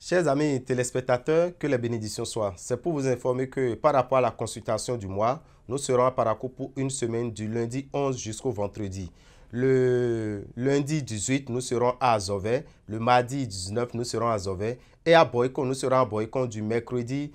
Chers amis téléspectateurs, que les bénédictions soient. C'est pour vous informer que par rapport à la consultation du mois, nous serons à Parakou pour une semaine du lundi 11 jusqu'au vendredi. Le lundi 18, nous serons à Azové. Le mardi 19, nous serons à Azové. Et à Boycon, nous serons à Boycon du mercredi,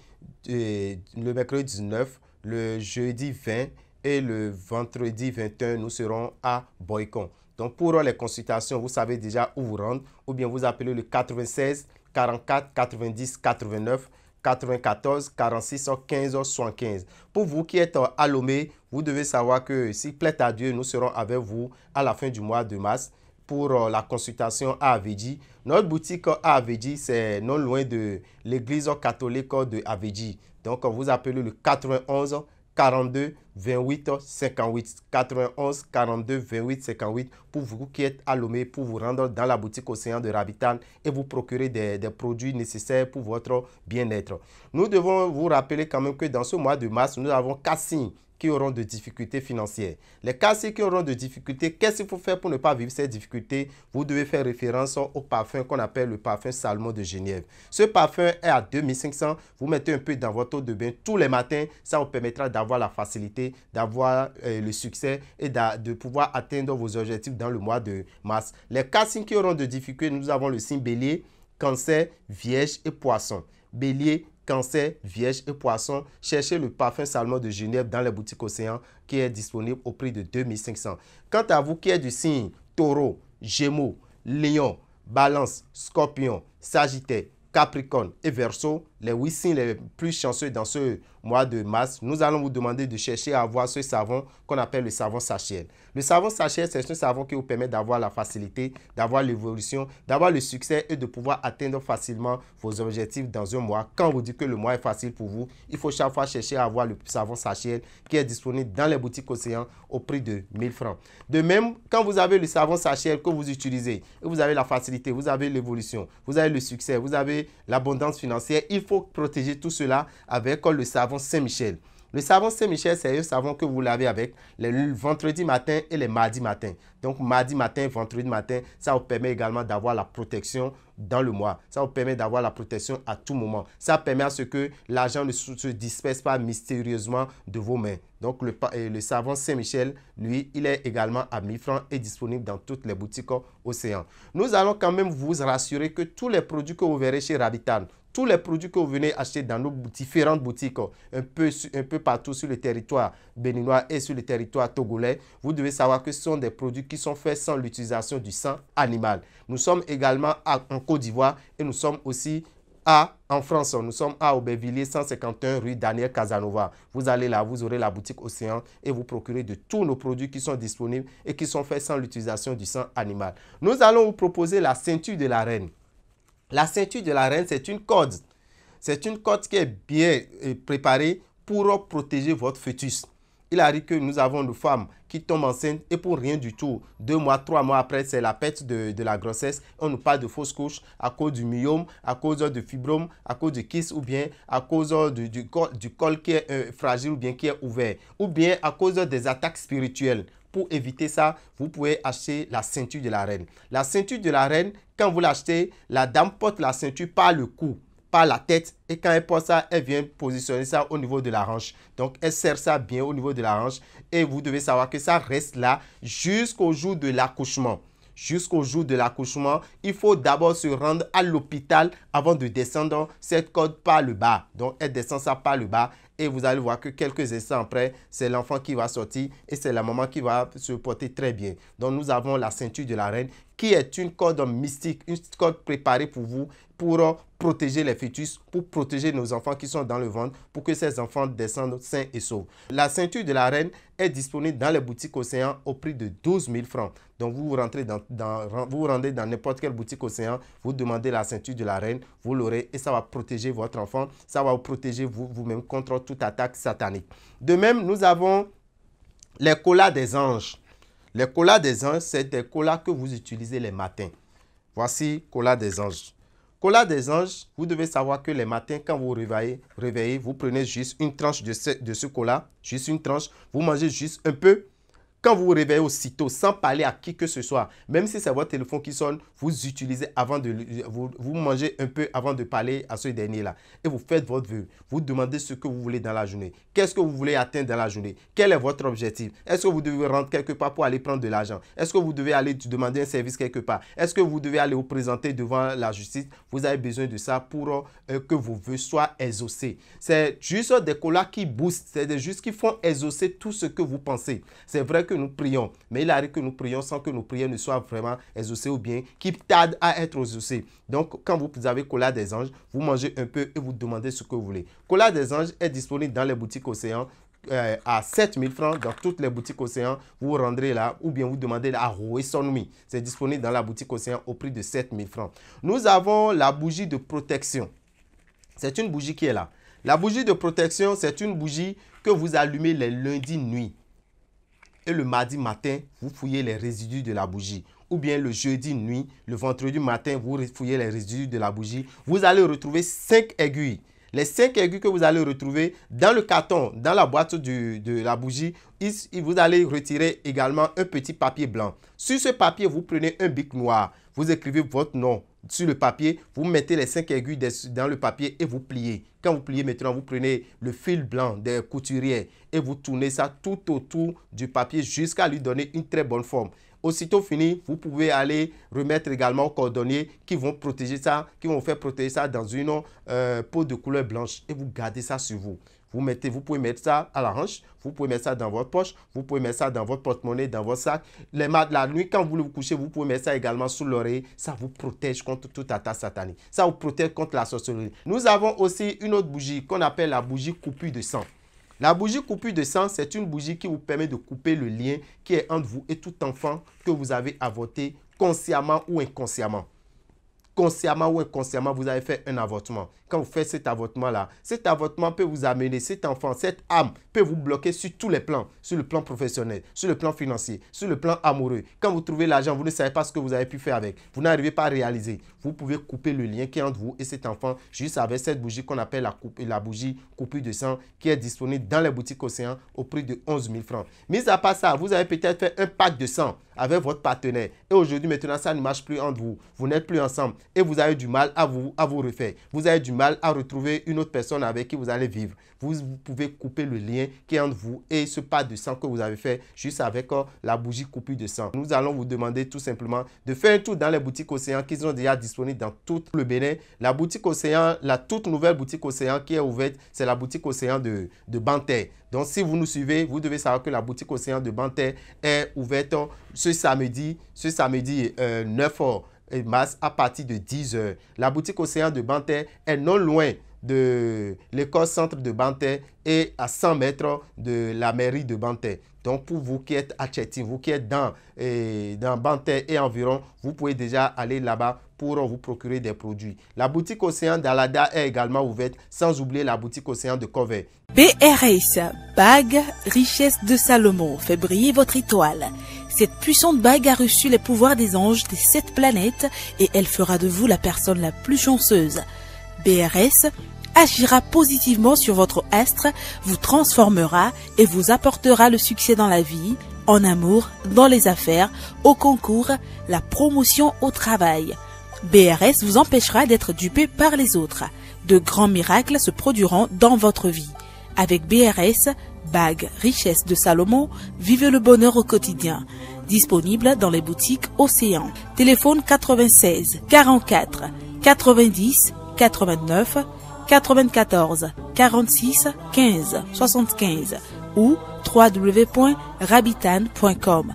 le mercredi 19, le jeudi 20 et le vendredi 21, nous serons à Boycon. Donc pour les consultations, vous savez déjà où vous rendre ou bien vous appelez le 96 44 90 89 94 46 15 75. Pour vous qui êtes à Lomé, vous devez savoir que s'il plaît à Dieu, nous serons avec vous à la fin du mois de mars pour la consultation à Avedji. Notre boutique à Avedji, c'est non loin de l'église catholique de Avedji. Donc vous appelez le 91 42 28 58 91 42 28 58 pour vous qui êtes à Lomé, pour vous rendre dans la boutique Océan de Rabitan et vous procurer des produits nécessaires pour votre bien-être. Nous devons vous rappeler quand même que dans ce mois de mars, nous avons 4 signes qui auront de difficultés financières. Les cas qui auront de difficultés, qu'est-ce qu'il faut faire pour ne pas vivre ces difficultés? Vous devez faire référence au parfum qu'on appelle le parfum Salmon de Genève. Ce parfum est à 2500. Vous mettez un peu dans votre eau de bain tous les matins. Ça vous permettra d'avoir la facilité, d'avoir le succès et de pouvoir atteindre vos objectifs dans le mois de mars. Les cas qui auront de difficultés, nous avons le signe Bélier, Cancer, Vierge et Poisson. Bélier, Cancer, Vierge et Poisson, cherchez le parfum Salmon de Genève dans les boutiques Océan qui est disponible au prix de 2500. Quant à vous qui êtes du signe Taureau, Gémeaux, Lion, Balance, Scorpion, Sagittaire, Capricorne et Verseau, les 8 signes les plus chanceux dans ce mois de mars, nous allons vous demander de chercher à avoir ce savon qu'on appelle le savon Sachel. Le savon Sachel, c'est un savon qui vous permet d'avoir la facilité, d'avoir l'évolution, d'avoir le succès et de pouvoir atteindre facilement vos objectifs dans un mois. Quand on vous dit que le mois est facile pour vous, il faut chaque fois chercher à avoir le savon Sachel qui est disponible dans les boutiques Océan au prix de 1000 francs. De même, quand vous avez le savon Sachel que vous utilisez, et vous avez la facilité, vous avez l'évolution, vous avez le succès, vous avez l'abondance financière, il faut protéger tout cela avec le savon Saint-Michel. Le savon Saint-Michel, c'est un savon que vous lavez avec le vendredi matin et les mardis matin. Donc, mardi matin, vendredi matin, ça vous permet également d'avoir la protection dans le mois. Ça vous permet d'avoir la protection à tout moment. Ça permet à ce que l'argent ne se disperse pas mystérieusement de vos mains. Donc, le savon Saint-Michel, lui, il est également à 1000 francs et disponible dans toutes les boutiques Océan. Nous allons quand même vous rassurer que tous les produits que vous verrez chez Rabitan, tous les produits que vous venez acheter dans nos différentes boutiques, un peu partout sur le territoire béninois et sur le territoire togolais, vous devez savoir que ce sont des produits qui sont faits sans l'utilisation du sang animal. Nous sommes également en Côte d'Ivoire et nous sommes aussi en France. Nous sommes à Aubervilliers 151 rue Daniel Casanova. Vous allez là, vous aurez la boutique Océan et vous procurez de tous nos produits qui sont disponibles et qui sont faits sans l'utilisation du sang animal. Nous allons vous proposer la ceinture de la reine. La ceinture de la reine, c'est une corde. C'est une corde qui est bien préparée pour protéger votre fœtus. Il arrive que nous avons des femmes qui tombent enceintes et pour rien du tout, 2 mois, 3 mois après, c'est la perte de la grossesse. On nous parle de fausse couche à cause du myome, à cause de fibrome, à cause du kyste ou bien à cause du col qui est fragile ou bien qui est ouvert. Ou bien à cause des attaques spirituelles. Pour éviter ça, vous pouvez acheter la ceinture de la reine. La ceinture de la reine, quand vous l'achetez, la dame porte la ceinture par le cou, par la tête. Et quand elle porte ça, elle vient positionner ça au niveau de la hanche. Donc, elle serre ça bien au niveau de la hanche. Et vous devez savoir que ça reste là jusqu'au jour de l'accouchement. Jusqu'au jour de l'accouchement, il faut d'abord se rendre à l'hôpital avant de descendre cette corde par le bas. Donc, elle descend ça par le bas. Et vous allez voir que quelques instants après, c'est l'enfant qui va sortir et c'est la maman qui va se porter très bien. Donc, nous avons la ceinture de la reine qui est une corde mystique, une corde préparée pour vous, pour protéger les fœtus, pour protéger nos enfants qui sont dans le ventre, pour que ces enfants descendent sains et saufs. La ceinture de la reine est disponible dans les boutiques Océan au prix de 12 000 francs. Donc, vous rentrez vous rendez dans n'importe quelle boutique Océan, vous demandez la ceinture de la reine, vous l'aurez et ça va protéger votre enfant, ça va vous protéger vous-même contre toute attaque satanique. De même, nous avons les collats des anges. Les collats des anges, c'est des collats que vous utilisez les matins. Voici collats des anges. Collat des anges, vous devez savoir que les matins, quand vous vous réveillez, vous prenez juste une tranche de ce collat, juste une tranche, vous mangez juste un peu. Quand vous vous réveillez aussitôt, sans parler à qui que ce soit, même si c'est votre téléphone qui sonne, vous utilisez avant de... Vous mangez un peu avant de parler à ce dernier-là. Et vous faites votre vœu. Vous demandez ce que vous voulez dans la journée. Qu'est-ce que vous voulez atteindre dans la journée? Quel est votre objectif? Est-ce que vous devez rentrer quelque part pour aller prendre de l'argent? Est-ce que vous devez aller demander un service quelque part? Est-ce que vous devez aller vous présenter devant la justice? Vous avez besoin de ça pour que vos vœux soient exaucés. C'est juste des colas qui boostent. C'est juste qui font exaucer tout ce que vous pensez. C'est vrai que nous prions, mais il arrive que nous prions sans que nos prières ne soient vraiment exaucées ou bien qui tardent à être exaucées. Donc, quand vous avez Cola des Anges, vous mangez un peu et vous demandez ce que vous voulez. Cola des Anges est disponible dans les boutiques Océan à 7 000 francs dans toutes les boutiques Océan. Vous vous rendrez là ou bien vous demandez à Roué Sonmi. C'est disponible dans la boutique Océan au prix de 7 000 francs. Nous avons la bougie de protection. C'est une bougie qui est là. La bougie de protection, c'est une bougie que vous allumez les lundis nuit. Et le mardi matin, vous fouillez les résidus de la bougie. Ou bien le jeudi nuit, le vendredi matin, vous fouillez les résidus de la bougie. Vous allez retrouver 5 aiguilles. Les 5 aiguilles que vous allez retrouver dans le carton, dans la boîte de la bougie, vous allez retirer également un petit papier blanc. Sur ce papier, vous prenez un bic noir. Vous écrivez votre nom sur le papier. Vous mettez les 5 aiguilles dans le papier et vous pliez. Quand vous pliez maintenant, vous prenez le fil blanc des couturières et vous tournez ça tout autour du papier jusqu'à lui donner une très bonne forme. Aussitôt fini, vous pouvez aller remettre également aux cordonniers qui vont protéger ça, qui vont faire protéger ça dans une peau de couleur blanche et vous gardez ça sur vous. Vous pouvez mettre ça à la hanche, vous pouvez mettre ça dans votre poche, vous pouvez mettre ça dans votre porte-monnaie, dans votre sac. La nuit, quand vous voulez vous coucher, vous pouvez mettre ça également sous l'oreille. Ça vous protège contre toute attaque satanique. Ça vous protège contre la sorcellerie. Nous avons aussi une autre bougie qu'on appelle la bougie coupure de sang. La bougie coupure de sang, c'est une bougie qui vous permet de couper le lien qui est entre vous et tout enfant que vous avez avorté consciemment ou inconsciemment. Consciemment ou inconsciemment, vous avez fait un avortement. Quand vous faites cet avortement-là, cet avortement peut vous amener, cet enfant, cette âme peut vous bloquer sur tous les plans, sur le plan professionnel, sur le plan financier, sur le plan amoureux. Quand vous trouvez l'argent, vous ne savez pas ce que vous avez pu faire avec. Vous n'arrivez pas à réaliser. Vous pouvez couper le lien qui est entre vous et cet enfant juste avec cette bougie qu'on appelle la bougie coupure de sang qui est disponible dans les boutiques Océan au prix de 11 000 francs. Mis à part ça, vous avez peut-être fait un pack de sang avec votre partenaire et aujourd'hui maintenant ça ne marche plus entre vous. Vous n'êtes plus ensemble et vous avez du mal à vous refaire. Vous avez du mal à retrouver une autre personne avec qui vous allez vivre. Vous pouvez couper le lien qui est entre vous et ce pack de sang que vous avez fait juste avec la bougie coupure de sang. Nous allons vous demander tout simplement de faire un tour dans les boutiques Océan qui sont déjà disponibles dans tout le Bénin. La boutique Océan, la toute nouvelle boutique Océan qui est ouverte, c'est la boutique Océan de Banter. Donc si vous nous suivez, vous devez savoir que la boutique Océan de Banter est ouverte ce samedi 9 mars à partir de 10 h. La boutique Océan de Banter est non loin de l'école centre de Banter et à 100 mètres de la mairie de Banter. Donc pour vous qui êtes à Tchétine, vous qui êtes dans Banter et environ, vous pouvez déjà aller là-bas pour vous procurer des produits. La boutique Océan d'Alada est également ouverte, sans oublier la boutique Océan de Covey. BRS, bague richesse de Salomon, fait briller votre étoile. Cette puissante bague a reçu les pouvoirs des anges des 7 planètes et elle fera de vous la personne la plus chanceuse. BRS agira positivement sur votre astre, vous transformera et vous apportera le succès dans la vie, en amour, dans les affaires, au concours, la promotion au travail. BRS vous empêchera d'être dupé par les autres. De grands miracles se produiront dans votre vie. Avec BRS, bague richesse de Salomon, vivez le bonheur au quotidien. Disponible dans les boutiques Océan. Téléphone 96 44 90 89 94 46 15 75 ou www.rabitan.com.